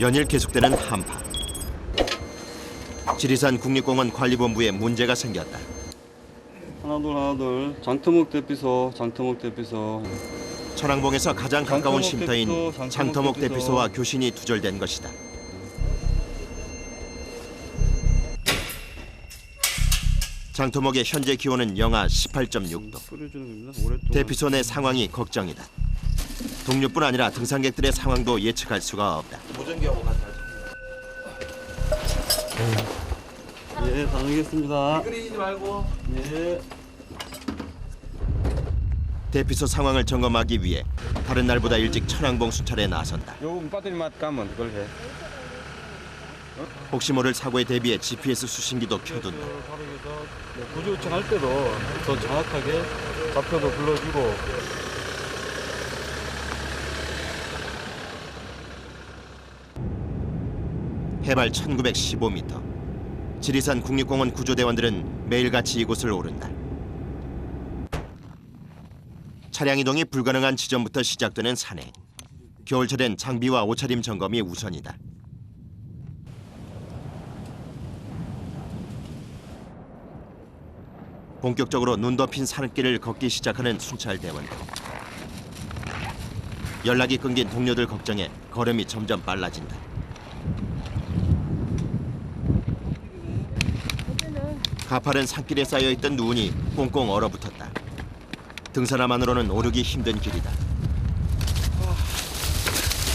연일 계속되는 한파. 지리산 국립공원 관리본부에 문제가 생겼다. 하나 둘 장터목 대피소. 천왕봉에서 가장 가까운 장터목 쉼터인 대피소, 장터목 대피소. 대피소와 교신이 두절된 것이다. 장터목의 현재 기온은 영하 18.6도. 뿌려주는 겁니다. 오랫동안. 대피소 내 상황이 걱정이다. 동료뿐 아니라 등산객들의 상황도 예측할 수가 없다. 무전기하고 같이 예, 다녀오겠습니다. 끓이지 말고. 예. 대피소 상황을 점검하기 위해 다른 날보다 일찍 천왕봉 순찰에 나선다. 요 배터리 맛 가면 그걸 해. 혹시 모를 사고에 대비해 GPS 수신기도 켜둔다. 구조 요청할 때도 더 정확하게 좌표도 불러주고. 해발 1915m. 지리산 국립공원 구조대원들은 매일같이 이곳을 오른다. 차량 이동이 불가능한 지점부터 시작되는 산행. 겨울철엔 장비와 옷차림 점검이 우선이다. 본격적으로 눈 덮인 산길을 걷기 시작하는 순찰대원들. 연락이 끊긴 동료들 걱정에 걸음이 점점 빨라진다. 가파른 산길에 쌓여있던 눈이 꽁꽁 얼어붙었다. 등산화만으로는 오르기 힘든 길이다.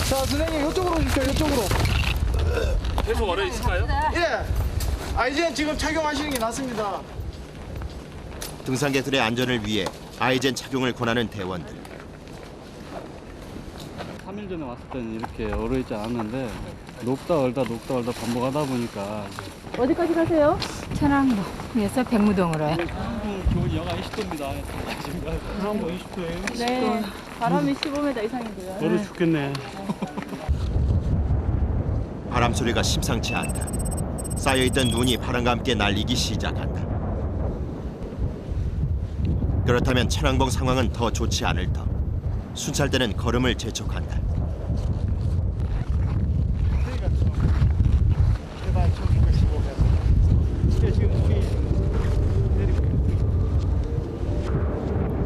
자, 선생님 이쪽으로 오십시오. 이쪽으로. 계속 얼어 있을까요? 예. 아이젠 지금 착용하시는 게 낫습니다. 등산객들의 안전을 위해 아이젠 착용을 권하는 대원들. 3일 전에 왔을 때는 이렇게 얼어있지 않았는데 녹다 얼다 반복하다 보니까 어디까지 가세요? 천왕봉에서 백무동으로요. 기온이 영하 20도입니다. 천왕봉 20도예요? 네. 바람이 15m 이상이고요. 얼어 죽겠네. 바람 소리가 심상치 않다. 쌓여있던 눈이 바람과 함께 날리기 시작한다. 그렇다면 천왕봉 상황은 더 좋지 않을 터. 순찰대는 걸음을 재촉한다.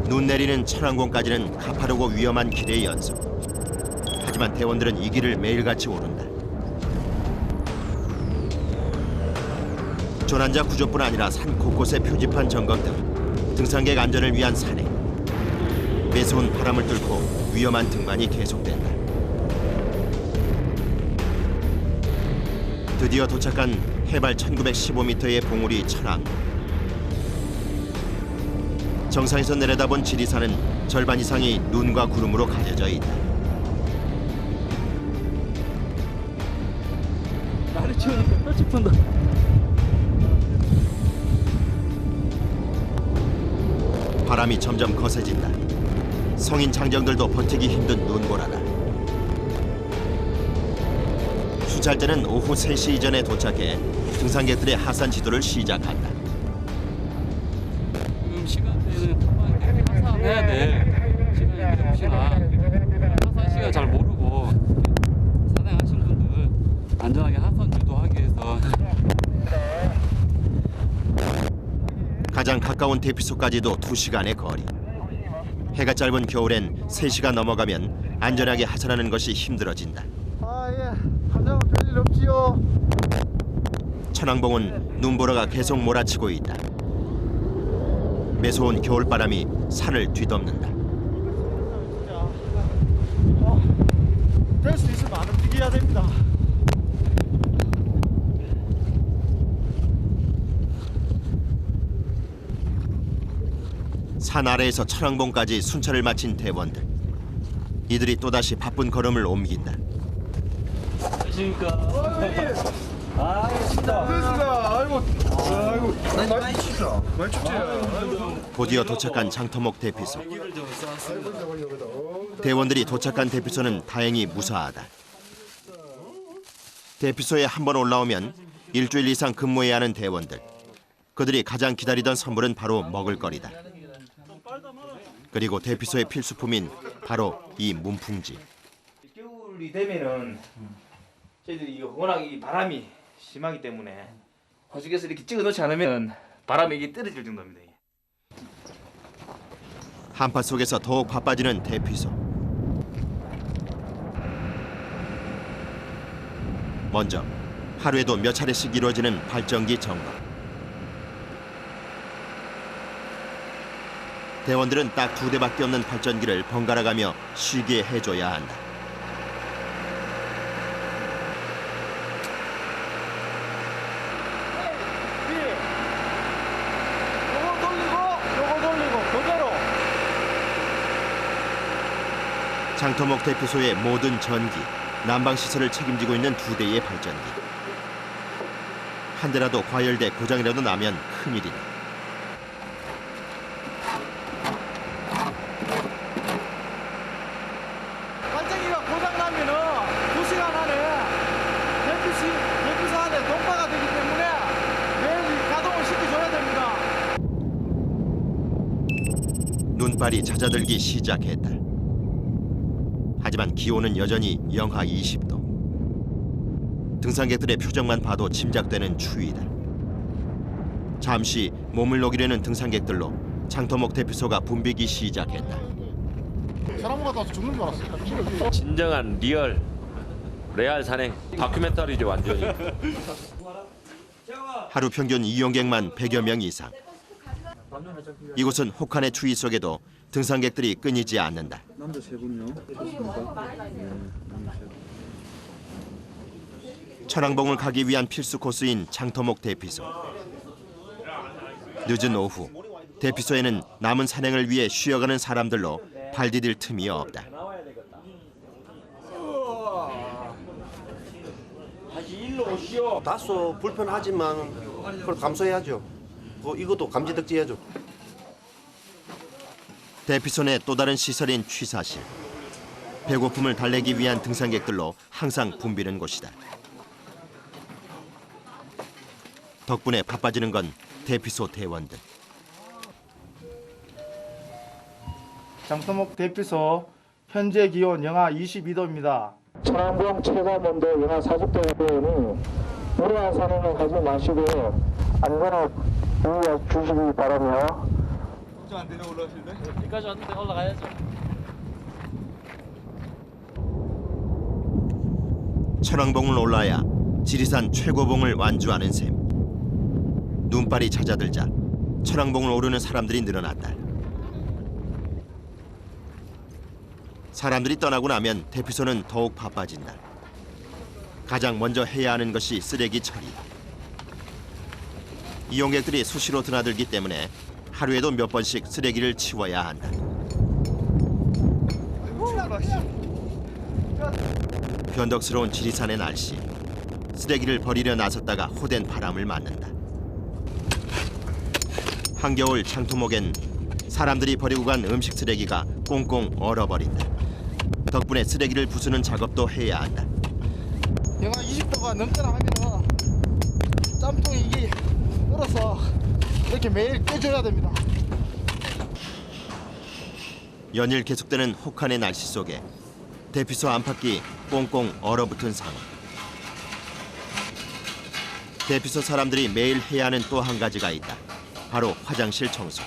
눈 내리는 천왕봉까지는 가파르고 위험한 길의 연속. 하지만 대원들은 이 길을 매일같이 오른다. 조난자 구조뿐 아니라 산 곳곳의 표지판 점검 등 등산객 안전을 위한 산행. 매서운 바람을 뚫고 위험한 등반이 계속된다. 드디어 도착한 해발 1915m의 봉우리 천왕. 정상에서 내려다본 지리산은 절반 이상이 눈과 구름으로 가려져 있다. 날이 추우니까 또 짚은다. 바람이 점점 거세진다. 성인 장정들도 버티기 힘든 눈보라다. 순찰대는 오후 3시 이전에 도착해 등산객들의 하산 지도를 시작한다. 지금 시간대는 하산해야 돼. 시간이 혹시나 하산 시간 잘 모르고 산행하신 분들 안전하게 하산 유도하기 위해서 가장 가까운 대피소까지도 2시간의 거리. 해가 짧은 겨울엔 3시가 넘어가면 안전하게 하산하는 것이 힘들어진다. 아, 예. 함장은 별일 없지요. 천왕봉은 눈보라가 계속 몰아치고 있다. 매서운 겨울바람이 산을 뒤덮는다. 될 수 있으면 안 움직여야 됩니다. 산 아래에서 천왕봉까지 순찰을 마친 대원들. 이들이 또다시 바쁜 걸음을 옮긴다. 안녕하십니까. 됐습니다. 아이고. 많이 춥죠? 많이 춥죠? 곧이어 도착한 장터목 대피소. 대원들이 도착한 대피소는 다행히 무사하다. 대피소에 한 번 올라오면 일주일 이상 근무해야 하는 대원들. 그들이 가장 기다리던 선물은 바로 먹을거리다. 그리고 대피소의 필수품인 바로 이 문풍지. 겨울이 되면은 저희들이 이거 워낙 이 바람이 심하기 때문에 호식에서 이렇게 찍어 놓지 않으면 바람이 이게 떨어질 정도입니다. 이게. 한파 속에서 더욱 바빠지는 대피소. 먼저 하루에도 몇 차례씩 이루어지는 발전기 점검. 대원들은 딱 2대밖에 없는 발전기를 번갈아가며 쉬게 해줘야 한다. 요거 돌리고 그대로. 장터목 대피소의 모든 전기, 난방 시설을 책임지고 있는 2대의 발전기. 한 대라도 과열돼 고장이라도 나면 큰일이다. 발전기가 고장 나면은 2시간 안에 대피소 안에 동파가 되기 때문에 매일 이 가동을 시켜줘야 됩니다. 눈발이 잦아들기 시작했다. 하지만 기온은 여전히 영하 20도. 등산객들의 표정만 봐도 짐작되는 추위다. 잠시 몸을 녹이려는 등산객들로 장터목 대피소가 붐비기 시작했다. 사람 갔다 와서 죽는 줄 알았어. 진정한 리얼 레알 산행 다큐멘터리죠 완전히. 하루 평균 이용객만 100여 명 이상. 이곳은 혹한의 추위 속에도 등산객들이 끊이지 않는다. 남자 3분요. 천왕봉을 가기 위한 필수 코스인 장터목 대피소. 늦은 오후, 대피소에는 남은 산행을 위해 쉬어가는 사람들로 발 디딜 틈이 없다. 다소 불편하지만 그걸 감수해야죠. 이것도 감지덕지해야죠. 대피소 내 또 다른 시설인 취사실. 배고픔을 달래기 위한 등산객들로 항상 붐비는 곳이다. 덕분에 바빠지는 건 대피소 대원들. 장터목 대피소 현재 기온 영하 22도입니다. 천왕봉 체감온도 영하 40도이니 무리한 산행을 하지 마시고 안전에 유의해 주시기 바라며. 안 되냐 올라가실래? 여기까지 왔는데 올라가야죠. 천왕봉을 올라야 지리산 최고봉을 완주하는 셈. 눈발이 잦아들자 천왕봉을 오르는 사람들이 늘어났다. 사람들이 떠나고 나면 대피소는 더욱 바빠진다. 가장 먼저 해야 하는 것이 쓰레기 처리. 이용객들이 수시로 드나들기 때문에 하루에도 몇 번씩 쓰레기를 치워야 한다. 변덕스러운 지리산의 날씨. 쓰레기를 버리려 나섰다가 호된 바람을 맞는다. 한겨울 장토목엔 사람들이 버리고 간 음식 쓰레기가 꽁꽁 얼어버린다. 덕분에 쓰레기를 부수는 작업도 해야 한다. 영하 20도가 넘거나 하면은 짬뽕이 이게 얼어서 이렇게 매일 깨줘야 됩니다. 연일 계속되는 혹한의 날씨 속에 대피소 안팎이 꽁꽁 얼어붙은 상황. 대피소 사람들이 매일 해야 하는 또 한 가지가 있다. 바로 화장실 청소.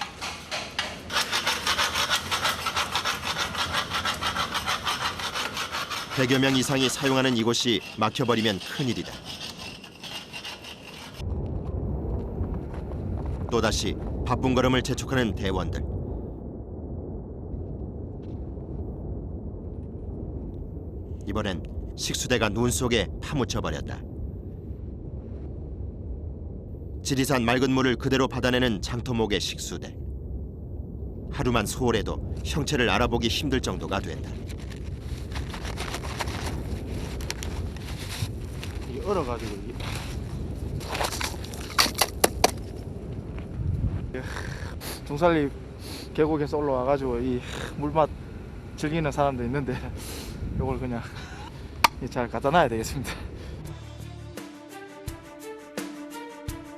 백여 명 이상이 사용하는 이곳이 막혀버리면 큰일이다. 또다시 바쁜 걸음을 재촉하는 대원들. 이번엔 식수대가 눈 속에 파묻혀버렸다. 지리산 맑은 물을 그대로 받아내는 장터목의 식수대. 하루만 소홀해도 형체를 알아보기 힘들 정도가 된다. 이게 얼어가지고 이게. 중살리 계곡에서 올라와가지고 이 물맛 즐기는 사람도 있는데 이걸 그냥 잘 갖다 놔야 되겠습니다.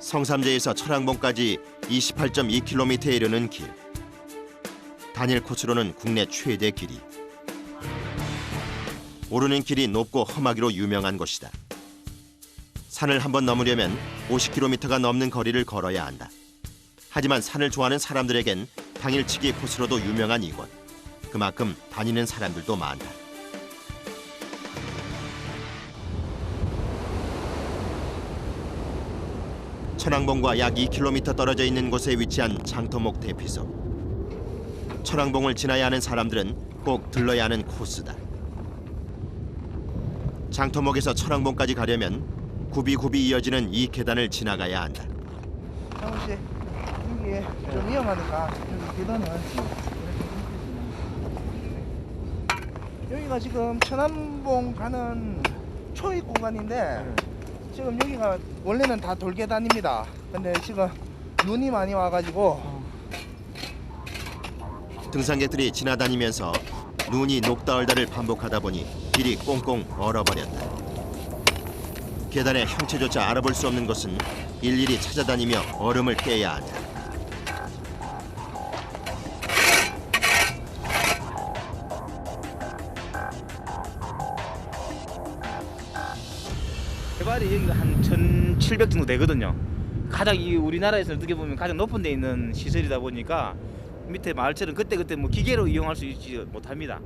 성삼제에서 천왕봉까지 28.2km에 이르는 길. 단일 코스로는 국내 최대 길이. 오르는 길이 높고 험하기로 유명한 곳이다. 산을 한번 넘으려면 50km가 넘는 거리를 걸어야 한다. 하지만 산을 좋아하는 사람들에겐 당일치기 코스로도 유명한 이곳. 그만큼 다니는 사람들도 많다. 천왕봉과 약 2km 떨어져 있는 곳에 위치한 장터목 대피소. 천왕봉을 지나야 하는 사람들은 꼭 들러야 하는 코스다. 장터목에서 천왕봉까지 가려면 굽이굽이 이어지는 이 계단을 지나가야 한다. 장훈 씨, 여기 좀 위험하니까 여기 계단을 여기가 지금 천안봉 가는 초입 공간인데 지금 여기가 원래는 다 돌계단입니다. 근데 지금 눈이 많이 와가지고 등산객들이 지나다니면서 눈이 녹다 얼다를 반복하다 보니 길이 꽁꽁 얼어버렸다. 계단의 형체조차 알아볼 수 없는 것은 일일이 찾아다니며 얼음을 깨야 한다. 해발이 여기가 한 1,700 정도 되거든요. 가장 이 우리나라에서 어떻게 보면 가장 높은 데 있는 시설이다 보니까 밑에 마을처럼 그때 뭐 기계로 이용할 수 있지 못합니다.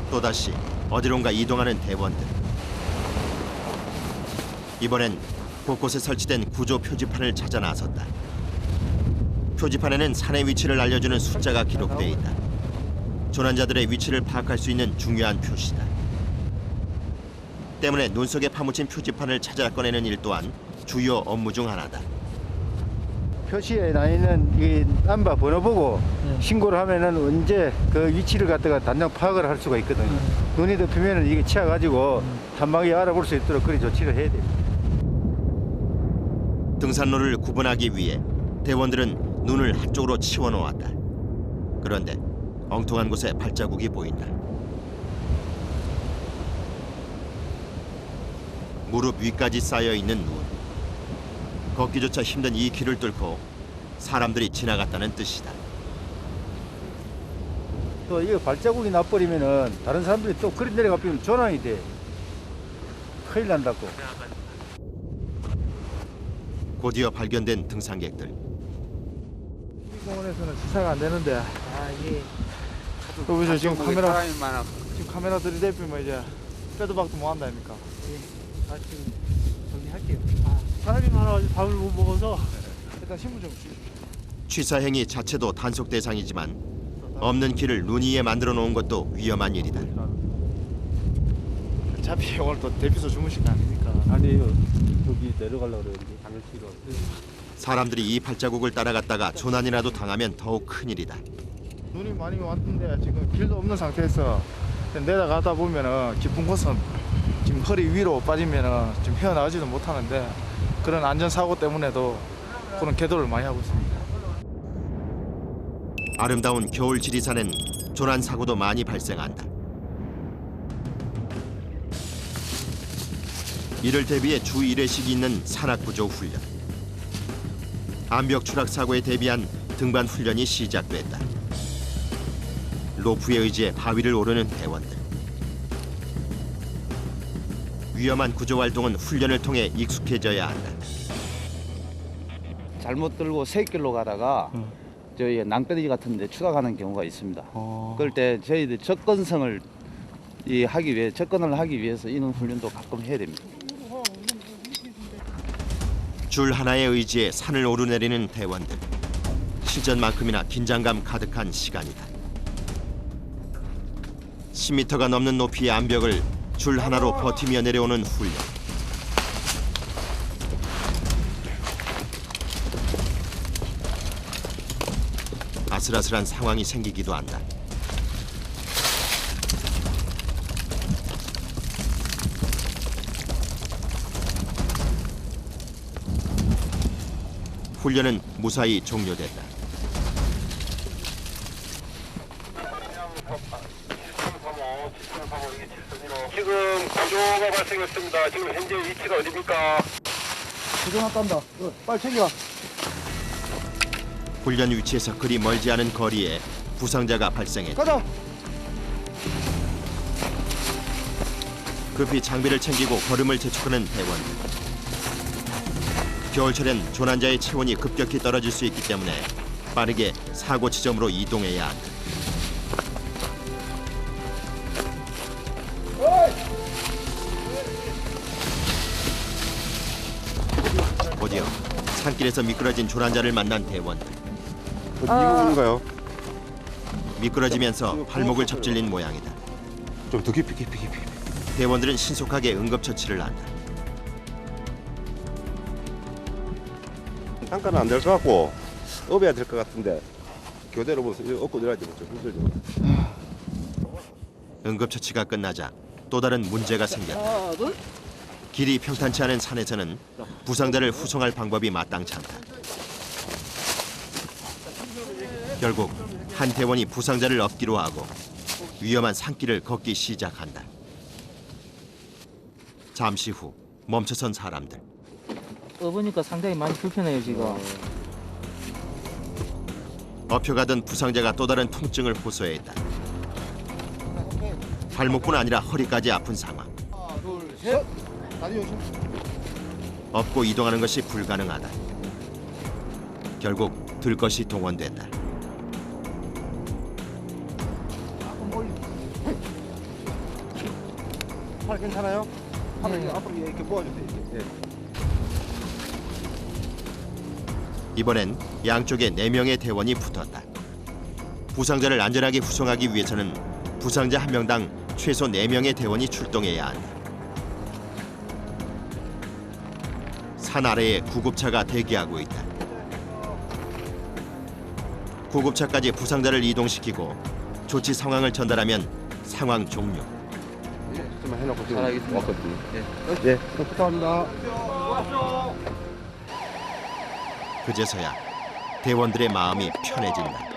또다시 어디론가 이동하는 대원들. 이번엔 곳곳에 설치된 구조 표지판을 찾아 나섰다. 표지판에는 산의 위치를 알려주는 숫자가 기록돼 있다. 조난자들의 위치를 파악할 수 있는 중요한 표시다. 때문에 눈 속에 파묻힌 표지판을 찾아 꺼내는 일 또한 주요 업무 중 하나다. 표시에 나 있는 이 남바 번호 보고 신고를 하면은 언제 그 위치를 갖다가 단정 파악을 할 수가 있거든요. 눈이 덮이면은 이게 치여가지고 단박에 알아볼 수 있도록 그리 조치를 해야 돼요. 등산로를 구분하기 위해 대원들은 눈을 한쪽으로 치워 놓았다. 그런데 엉뚱한 곳에 발자국이 보인다. 무릎 위까지 쌓여 있는 눈. 걷기조차 힘든 이 길을 뚫고 사람들이 지나갔다는 뜻이다. 또 이거 발자국이 나버리면은 다른 사람들이 또 그리 내려가 버리면 조난이 돼. 큰일 난다고. 곧이어 발견된 등산객들. 공원에서는 시사가 안 되는데 여기서 지금 카메라 들이대피면 이제 빼도 박도 못 한다니까. 지금 정리할게요. 사람이 많아가지고 밥을 못 먹어서 일단 신문 좀 주십시오. 취사 행위 자체도 단속 대상이지만 없는 길을 눈 위에 만들어 놓은 것도 위험한 일이다. 어차피 오늘 또 대피소 주무실 거 아닙니까? 아니에요. 여기 내려가려고 그래요. 당일치기로. 사람들이 이 발자국을 따라갔다가 조난이라도 당하면 더욱 큰일이다. 눈이 많이 왔는데 지금 길도 없는 상태에서 내려가다 보면은 깊은 곳은 지금 허리 위로 빠지면은 지금 헤어나오지도 못하는데 그런 안전사고 때문에도 그런 계도를 많이 하고 있습니다. 아름다운 겨울 지리산엔 조난 사고도 많이 발생한다. 이를 대비해 주 1회씩 있는 산악구조 훈련. 암벽 추락 사고에 대비한 등반 훈련이 시작됐다. 로프에 의지해 바위를 오르는 대원들. 위험한 구조 활동은 훈련을 통해 익숙해져야 한다. 잘못 들고 새길로 가다가 저희 낭떠러지 같은 데 추락하는 경우가 있습니다. 그럴 때 저희들 접근을 하기 위해서 이런 훈련도 가끔 해야 됩니다. 줄 하나에 의지해 산을 오르내리는 대원들. 실전만큼이나 긴장감 가득한 시간이다. 10m가 넘는 높이의 암벽을 줄 하나로 버티며 내려오는 훈련. 아슬아슬한 상황이 생기기도 한다. 훈련은 무사히 종료됐다. 지금 구조가 발생했습니다. 지금 현재 위치가 어디입니까? 구조 났단다. 빨리 챙겨. 훈련 위치에서 그리 멀지 않은 거리에 부상자가 발생했다. 가자. 급히 장비를 챙기고 걸음을 재촉하는 대원들. 겨울철엔 조난자의 체온이 급격히 떨어질 수 있기 때문에 빠르게 사고 지점으로 이동해야 한다. 곧이어 산길에서 미끄러진 조난자를 만난 대원들. 이 부분인가요? 미끄러지면서 발목을 접질린 모양이다. 좀 더 깊이. 대원들은 신속하게 응급처치를 한다. 잠깐은 안 될 것 같고 업어야 될 것 같은데 교대로 보면서 이거 업고 내려야지 좀 힘들죠. 응급처치가 끝나자 또 다른 문제가 생겼다. 길이 평탄치 않은 산에서는 부상자를 후송할 방법이 마땅치 않다. 결국 한 대원이 부상자를 업기로 하고 위험한 산길을 걷기 시작한다. 잠시 후 멈춰선 사람들. 업으니까 상당히 많이 불편해요 지금. 업혀가던 부상자가 또 다른 통증을 호소했다. 발목뿐 아니라 허리까지 아픈 상황. 업고 이동하는 것이 불가능하다. 결국 들 것이 동원됐다. 팔 괜찮아요? 팔을 앞으로 이렇게 모아주세요. 이번엔 양쪽에 4명의 대원이 붙었다. 부상자를 안전하게 후송하기 위해서는 부상자 한 명당 최소 4명의 대원이 출동해야 한다. 산 아래에 구급차가 대기하고 있다. 구급차까지 부상자를 이동시키고 조치 상황을 전달하면 상황 종료. 좀만 해놓고 지금 왔거든요. 네, 부탁합니다. 그제서야 대원들의 마음이 편해진다.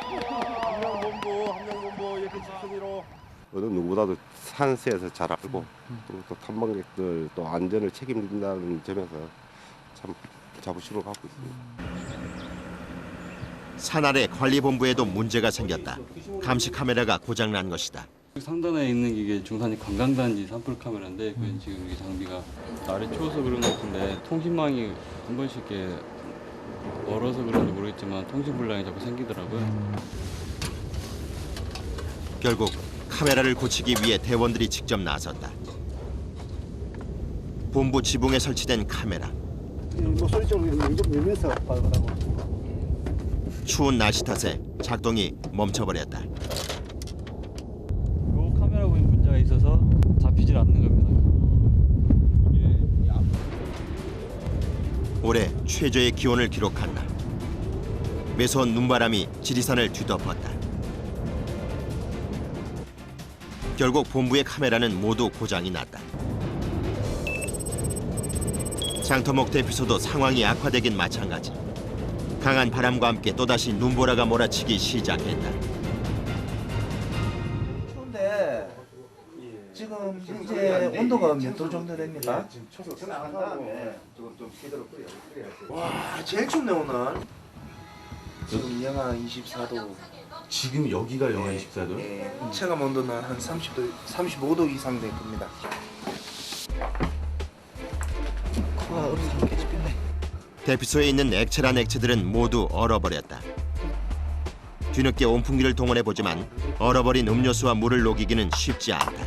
어느 누구보다도 산세에서 잘 알고 또 탐방객들 또 안전을 책임진다는 점에서 참 자부심을 갖고 있습니다. 산 아래 관리본부에도 문제가 생겼다. 감시 카메라가 고장난 것이다. 상단에 있는 이게 중산이 관광단지 산불 카메라인데 그 지금 이 장비가 날이 추워서 그런 것 같은데 통신망이 한 번씩 이렇게 얼어서 그런지 모르겠지만 통신 불량이 자꾸 생기더라고요. 결국 카메라를 고치기 위해 대원들이 직접 나섰다. 본부 지붕에 설치된 카메라. 목소리 좀 밀면서 발굴하고. 추운 날씨 탓에 작동이 멈춰버렸다. 이 카메라 보면 문제가 있어서 잡히질 않는 겁니다. 올해 최저의 기온을 기록한 날. 매서운 눈바람이 지리산을 뒤덮었다. 결국 본부의 카메라는 모두 고장이 났다. 장터목 대피소도 상황이 악화되긴 마찬가지. 강한 바람과 함께 또다시 눈보라가 몰아치기 시작했다. 추운데 지금 현재 온도가 몇 도 정도 됩니까? 와 제일 춥네 오늘. 지금 영하 24도. 지금 여기가 영하 24도요? 예, 체감 온도는 한 30도, 35도 이상 될 겁니다. 코가 얼어서 깨집겠네. 대피소에 있는 액체란 액체들은 모두 얼어버렸다. 뒤늦게 온풍기를 동원해보지만 얼어버린 음료수와 물을 녹이기는 쉽지 않다.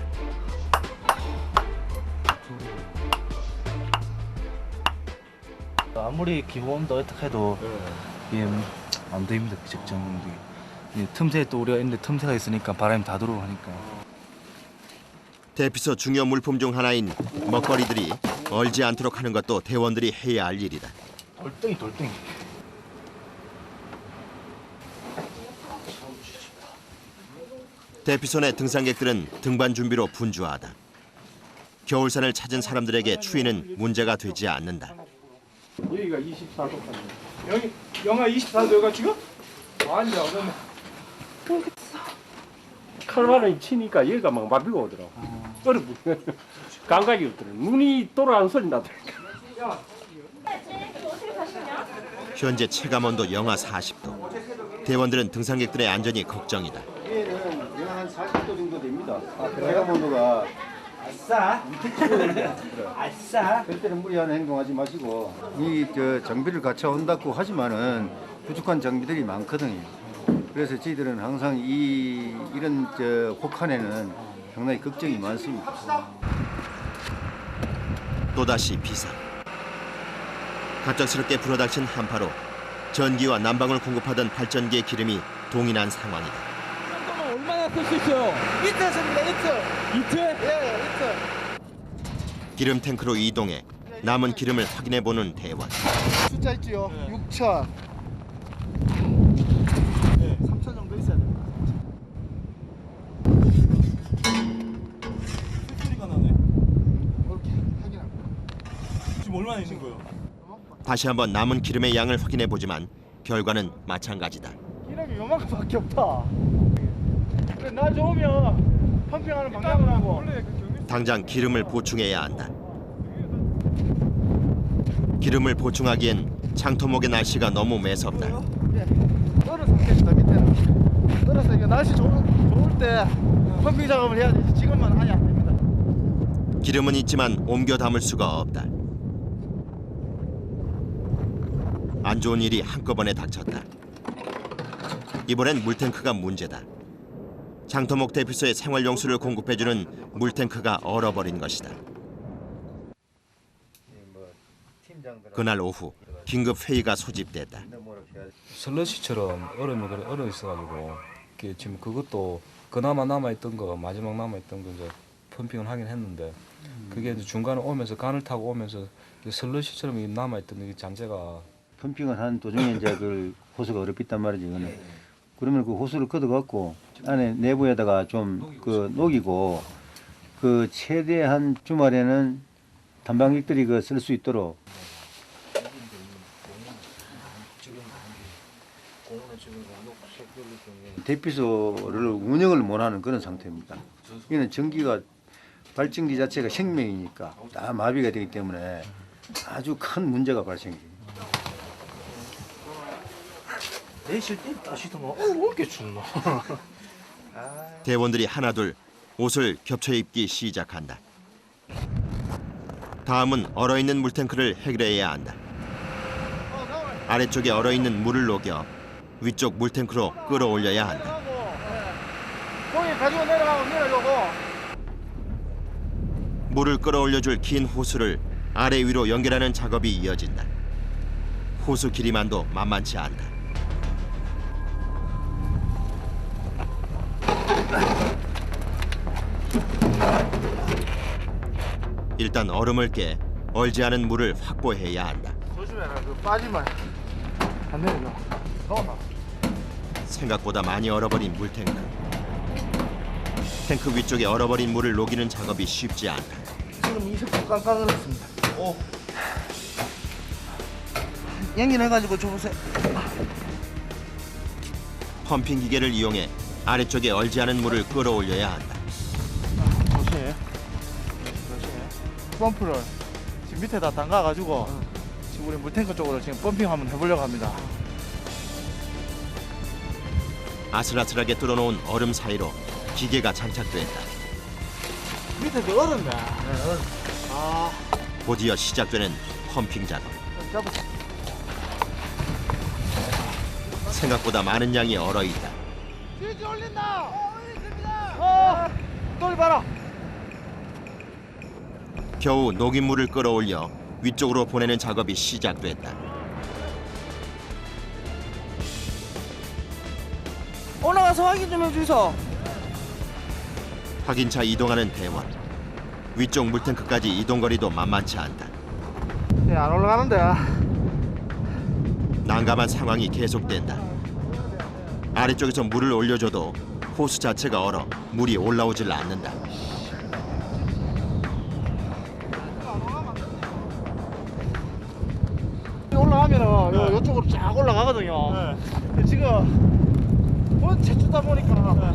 아무리 기온도 어떻게 해도 이게 안 됩니다. 그 적정 틈새에 또 우리가 있는데 틈새가 있으니까 바람이 다 들어오고 하니까. 대피소 중요 물품 중 하나인 먹거리들이 얼지 않도록 하는 것도 대원들이 해야 할 일이다. 돌덩이. 대피소 내 등산객들은 등반 준비로 분주하다. 겨울산을 찾은 사람들에게 추위는 문제가 되지 않는다. 여기가 24도까지. 여기 영하 24도가 지금? 완전 어렵네. 칼바람이 치니까 여기가 막 마비가 오더라고. 얼어 감각이 없더라고. 눈이 돌아가는 소리 나더라고. 현재 체감온도 영하 40도. 대원들은 등산객들의 안전이 걱정이다. 얘는 영하 한 40도 정도 됩니다. 체감 온도가 아싸. 아싸. 절대로 무리한 행동하지 마시고 이 장비를 갖춰 온다고 하지만은 부족한 장비들이 많거든요. 그래서 저희들은 항상 이런 혹한에는 상당히 걱정이 많습니다. 또다시 비상. 갑작스럽게 불어닥친 한파로 전기와 난방을 공급하던 발전기의 기름이 동인한 상황이다. 얼마나 쓸 수 있어요? 이틀 씁니다. 이틀. 이틀? 예, 이틀. 기름 탱크로 이동해 남은 기름을 확인해 보는 대원. 숫자 있지요? 6천. 네, 3천 정도 있어야 됩니다. 소리가 나네. 이렇게 확인합니다. 지금 얼마나 있는 거예요? 다시 한번 남은 기름의 양을 확인해 보지만 결과는 마찬가지다. 기름이 요만큼밖에 없다. 그래, 날 좋으면 펌핑하는 방향을 하고. 당장 기름을 보충해야 한다. 기름을 보충하기엔 장토목의 날씨가 너무 매섭다. 떨어 상태시다 밑에는. 떨어서 이게 날씨 좋을 때 펌핑 작업을 해야 되지. 지금은 아예 안 됩니다. 기름은 있지만 옮겨 담을 수가 없다. 안 좋은 일이 한꺼번에 닥쳤다. 이번엔 물탱크가 문제다. 장토목 대피소에 생활용수를 공급해주는 물탱크가 얼어버린 것이다. 그날 오후 긴급 회의가 소집됐다. 슬러시처럼 얼음이 얼어 있어가지고 지금 그것도 그나마 남아있던 거 마지막 남아있던 거 이제 펌핑을 하긴 했는데 그게 이제 중간에 오면서 간을 타고 오면서 슬러시처럼 남아있던 이 잔재가 펌핑을 한 도중에 이제 그 호수가 얼어붙단 말이지. 그러면 그 호수를 걷어갖고 안에 내부에다가 좀 그 녹이고 그 최대한 주말에는 단방직들이 그 쓸 수 있도록. 대피소를 운영을 못하는 그런 상태입니다. 이는 전기가 발전기 자체가 생명이니까 다 마비가 되기 때문에 아주 큰 문제가 발생해요. 내실 때 따시더만 왜 이렇게 춥나? 대원들이 하나둘 옷을 겹쳐 입기 시작한다. 다음은 얼어있는 물탱크를 해결해야 한다. 아래쪽에 얼어있는 물을 녹여 위쪽 물탱크로 끌어올려야 한다. 거기 가지고 내려주고. 물을 끌어올려줄 긴 호수를 아래 위로 연결하는 작업이 이어진다. 호수 길이만도 만만치 않다. 일단 얼음을 깨 얼지 않은 물을 확보해야 한다. 조심해라. 그 빠지면 안 내려져. 넣어놔. 생각보다 많이 얼어버린 물탱크. 탱크 위쪽에 얼어버린 물을 녹이는 작업이 쉽지 않다. 지금 20분 깜깜 얼었습니다. 오. 연결해가지고 줘보세요. 펌핑 기계를 이용해 아래쪽에 얼지 않은 물을 끌어올려야 한다. 조심. 펌프를 지금 밑에다 담가가지고 지금 우리 물탱크 쪽으로 지금 펌핑 한번 해보려고 합니다. 아슬아슬하게 뚫어놓은 얼음 사이로 기계가 장착됐다. 밑에 그 얼었네. 아. 곧이어 시작되는 펌핑 작업. 잡았어. 생각보다 많은 양이 얼어있다. 뒤지 올린다. 있습니다. 돌 봐라. 겨우 녹인 물을 끌어올려 위쪽으로 보내는 작업이 시작됐다. 올라가서 확인 좀 해주소. 확인차 이동하는 대원. 위쪽 물탱크까지 이동거리도 만만치 않다. 네, 안 올라가는데. 난감한 상황이 계속된다. 아래쪽에서 물을 올려줘도 호수 자체가 얼어 물이 올라오질 않는다. 올라가면은 이쪽으로 쫙 올라가거든요. 근데 지금 본체 주다 보니까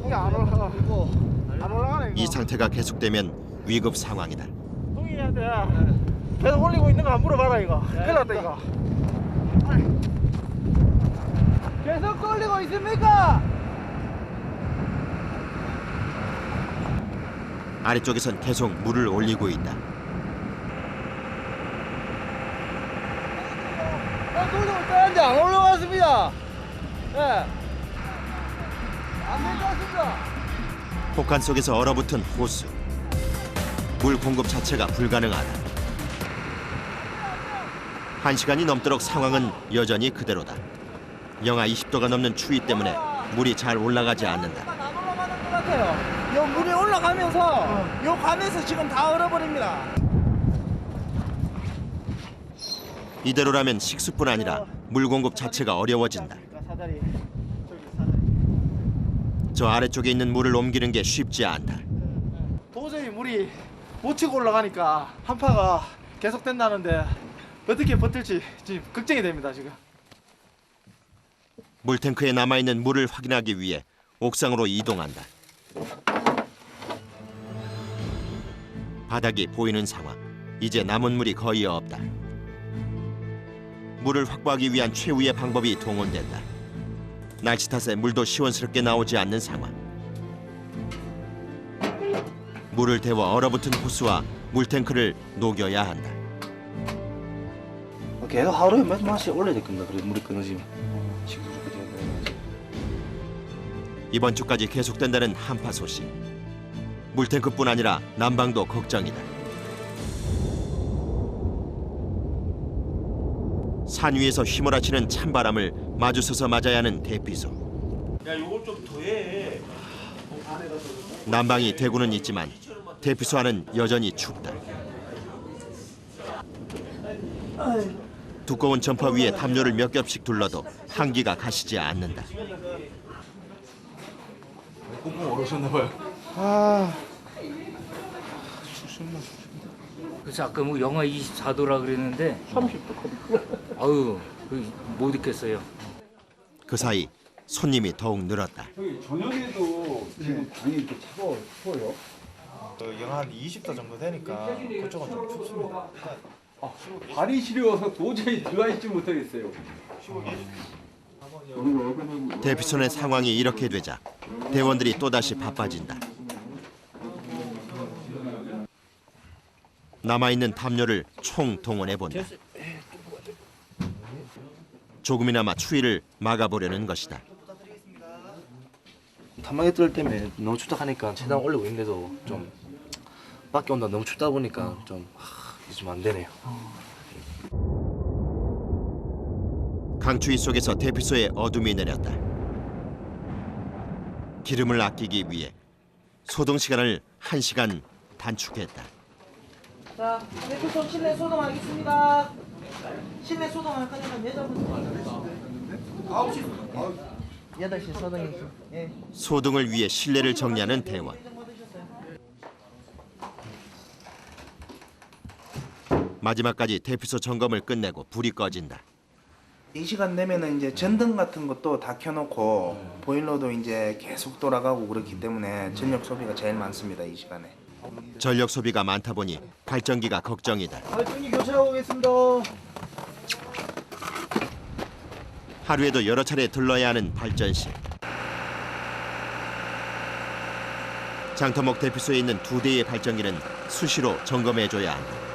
이게 안 올라가네. 이 상태가 계속되면 위급 상황이다. 동희한테 계속 올리고 있는 거 안 물어봐라 이거. 큰일 났다 이거. 계속 올리고 있습니까? 아래쪽에선 계속 물을 올리고 있다. 돌도 떠는데 안 올라갔습니다. 예. 안 내려왔습니다. 폭간 속에서 얼어붙은 호수. 물 공급 자체가 불가능하다. 1시간이 넘도록 상황은 여전히 그대로다. 영하 20도가 넘는 추위 때문에 물이 잘 올라가지 않는다. 안 올라가는 것 같아요. 요 물이 올라가면서 요 관에서 지금 다 얼어버립니다. 이대로라면 식수뿐 아니라 물 공급 자체가 어려워진다. 저 아래쪽에 있는 물을 옮기는 게 쉽지 않다. 도저히 물이 못 치고 올라가니까 한파가 계속된다는데 어떻게 버틸지 지금 걱정이 됩니다. 지금. 물탱크에 남아있는 물을 확인하기 위해 옥상으로 이동한다. 바닥이 보이는 상황. 이제 남은 물이 거의 없다. 물을 확보하기 위한 최후의 방법이 동원된다. 날씨 탓에 물도 시원스럽게 나오지 않는 상황. 물을 데워 얼어붙은 호수와 물탱크를 녹여야 한다. 계속 하루에 몇 마씩 올려야 될 겁니다. 그래 물이 끊어지면. 이번 주까지 계속된다는 한파 소식. 물탱크뿐 아니라 난방도 걱정이다. 산 위에서 휘몰아치는 찬바람을 마주서서 맞아야 하는 대피소. 야, 요걸 좀 더해. 난방이 되고는 있지만 대피소 안은 여전히 춥다. 두꺼운 점퍼 위에 담요를 몇 겹씩 둘러도 한기가 가시지 않는다. 꽁꽁 얼으셨나봐요. 아, 그래서 아까 뭐 영하 24도라 그랬는데 30도. 아유, 못 있겠어요. 그 사이 손님이 더욱 늘었다. 저기 저녁에도 지금 방이 이렇게 추워요? 영하 한 20도 정도 되니까 그쪽은 좀 춥습니다. 발이 시려워서 도저히 들어가 있지 못하겠어요. 대피소 내 상황이 이렇게 되자 대원들이 또다시 바빠진다. 남아있는 담요를 총동원해본다. 조금이나마 추위를 막아보려는 것이다. 탐방에 뜰 때문에 너무 춥다 하니까 최대한 올리고 있는데도 좀 밖에 온다 너무 춥다 보니까 좀 안 되네요. 강추위 속에서 대피소에 어둠이 내렸다. 기름을 아끼기 위해 소동 시간을 1시간 단축했다. 자, 대표소 실내 소동하겠습니다. 실내 소동할 거니까 여자분들 8시 소동이죠. 예. 소동을 위해 실내를 정리하는 대원. 마지막까지 대피소 점검을 끝내고 불이 꺼진다. 이 시간 되면은 이제 전등 같은 것도 다 켜놓고 보일러도 이제 계속 돌아가고 그렇기 때문에 전력 소비가 제일 많습니다. 이 시간에. 전력 소비가 많다 보니 발전기가 걱정이다. 발전기 교체하고 오겠습니다. 하루에도 여러 차례 들러야 하는 발전실. 장터목 대피소에 있는 2대의 발전기는 수시로 점검해줘야 한다.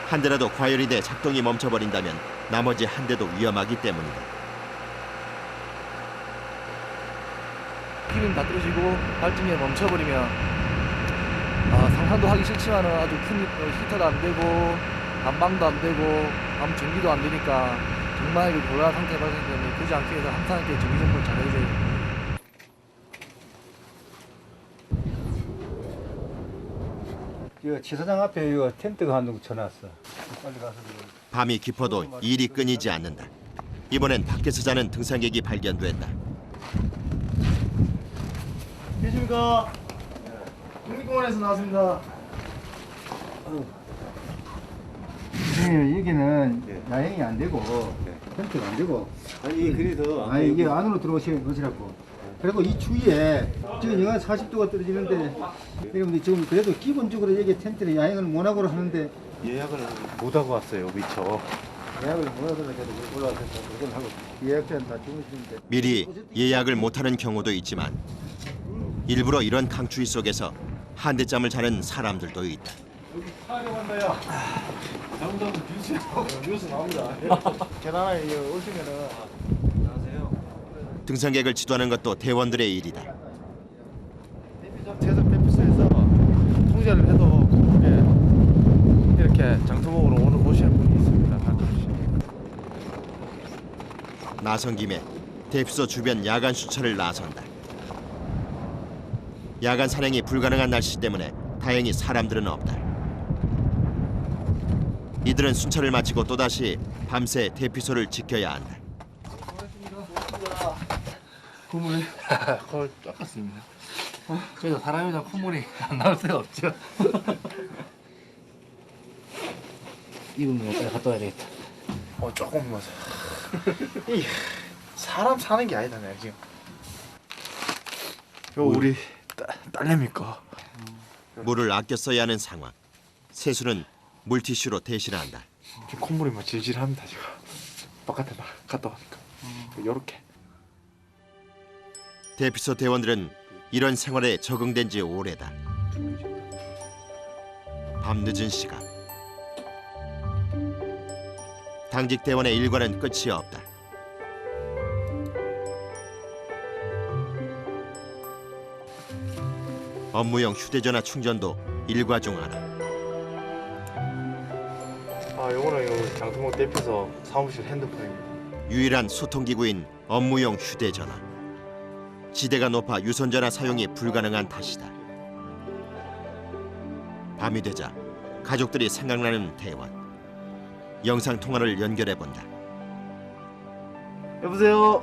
한 대라도 과열이 돼 작동이 멈춰버린다면 나머지 한 대도 위험하기 때문이다. 기름 다 떨어지고 발전기가 멈춰버리면 상상도 하기 싫지만은 아주 큰 히터도 안 되고 난방도 안 되고 아무 전기도 안 되니까 정말 곤란한 상태에 발생되기 때문에 그러지 않기 위해서 항상 이렇게 전기 점검을 잘 해줘야 돼요. 이 지사장 앞에 이 텐트가 한 동 쳐놨어. 빨리 가서. 밤이 깊어도 일이 끊이지 않는다. 이번엔 밖에서 자는 등산객이 발견됐다. 계십니까? 국립공원에서 나왔습니다. 여기는 야영이 안 되고 텐트가 안 되고. 아니 그래서 이게 안으로 들어오시는 것이라고. 그리고 이 주위에 지금 영하 40도가 떨어지는데 여러분들 지금 그래도 기본적으로 여기 텐트를 야영을 못하고 하는데 예약을 못하고 왔어요. 미처. 예약을 못하고 올라와서 그걸 하고 예약자는 다 주무시는데 미리 예약을 못하는 경우도 있지만 일부러 이런 강추위 속에서 한대잠을 자는 사람들도 있다. 촬영한다요. 잘못하면 뉴스 나옵니다. 계단에 오시면은 등산객을 지도하는 것도 대원들의 일이다. 태석 대피소에서 통제를 해도 이렇게 장터목으로 오시는 분이 있습니다. 가끔씩. 나선 김에 대피소 주변 야간 수차를 나선다. 야간 산행이 불가능한 날씨 때문에 다행히 사람들은 없다. 이들은 순찰을 마치고 또다시 밤새 대피소를 지켜야 한다. 콧물이 거의 똑같습니다. 그래도 사람이랑 콧물이 안 나올 수가 없죠. 입은 거 빨리 갔다 와야 되겠다. 조금 맞아. 이 사람 사는 게 아니다 내가 지금. 요 우리 딸내미 거. 물을 아껴 써야 하는 상황. 세수는 물티슈로 대신한다. 지금 콧물이 막 질질합니다 지금. 바깥에 막 갔다 오니까. 요렇게. 대피소 대원들은 이런 생활에 적응된 지 오래다. 밤늦은 시간. 당직 대원의 일과는 끝이 없다. 업무용 휴대전화 충전도 일과 중 하나. 요거는 요 장터목 대피소 사무실 핸드폰입니다. 유일한 소통기구인 업무용 휴대전화. 지대가 높아 유선전화 사용이 불가능한 탓이다. 밤이 되자 가족들이 생각나는 대원. 영상통화를 연결해본다. 여보세요.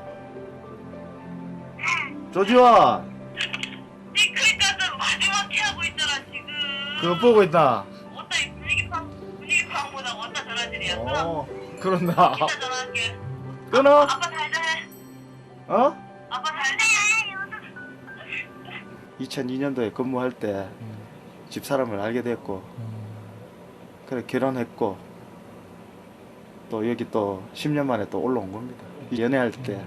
조지와. 그러니까 너 마지막 하고 있잖아 지금. 그거 보고 있다. 어따 이 분위기 파악보다 어따 전화질이야. 그런다. 이따 전화할게. 끊어. 아빠 잘 돼. 어? 아빠 잘 돼. 2002년도에 근무할 때 집사람을 알게 됐고, 그래 결혼했고, 또 여기 또 10년 만에 또 올라온 겁니다. 연애할 때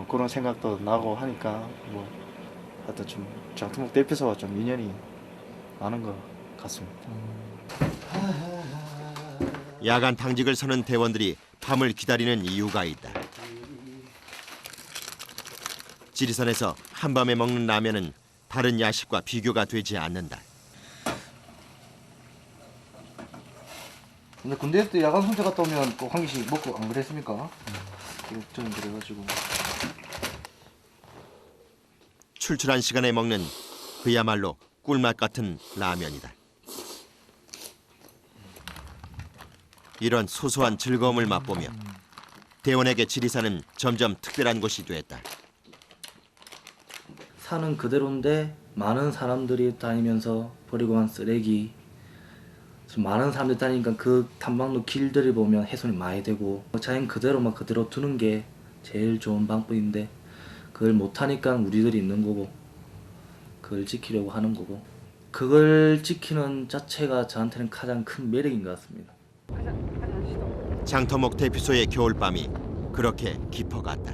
그런 생각도 나고 하니까 뭐 하여튼 좀 장터목 대피소와 좀 인연이 많은 것 같습니다. 야간 당직을 서는 대원들이 밤을 기다리는 이유가 있다. 지리산에서 한밤에 먹는 라면은 다른 야식과 비교가 되지 않는다. 근데 군대에서 때 야간 순찰 갔다 오면 꼭 한 개씩 먹고 안 그랬습니까? 저는 그래가지고. 출출한 시간에 먹는 그야말로 꿀맛 같은 라면이다. 이런 소소한 즐거움을 맛보며 대원에게 지리산은 점점 특별한 곳이 됐다. 산은 그대로인데 많은 사람들이 다니면서 버리고 간 쓰레기, 많은 사람들이 다니니까 그 탐방로 길들을 보면 훼손이 많이 되고 자연 그대로만 그대로 두는 게 제일 좋은 방법인데 그걸 못하니까 우리들이 있는 거고 그걸 지키려고 하는 거고 그걸 지키는 자체가 저한테는 가장 큰 매력인 것 같습니다. 장터목 대피소의 겨울밤이 그렇게 깊어갔다.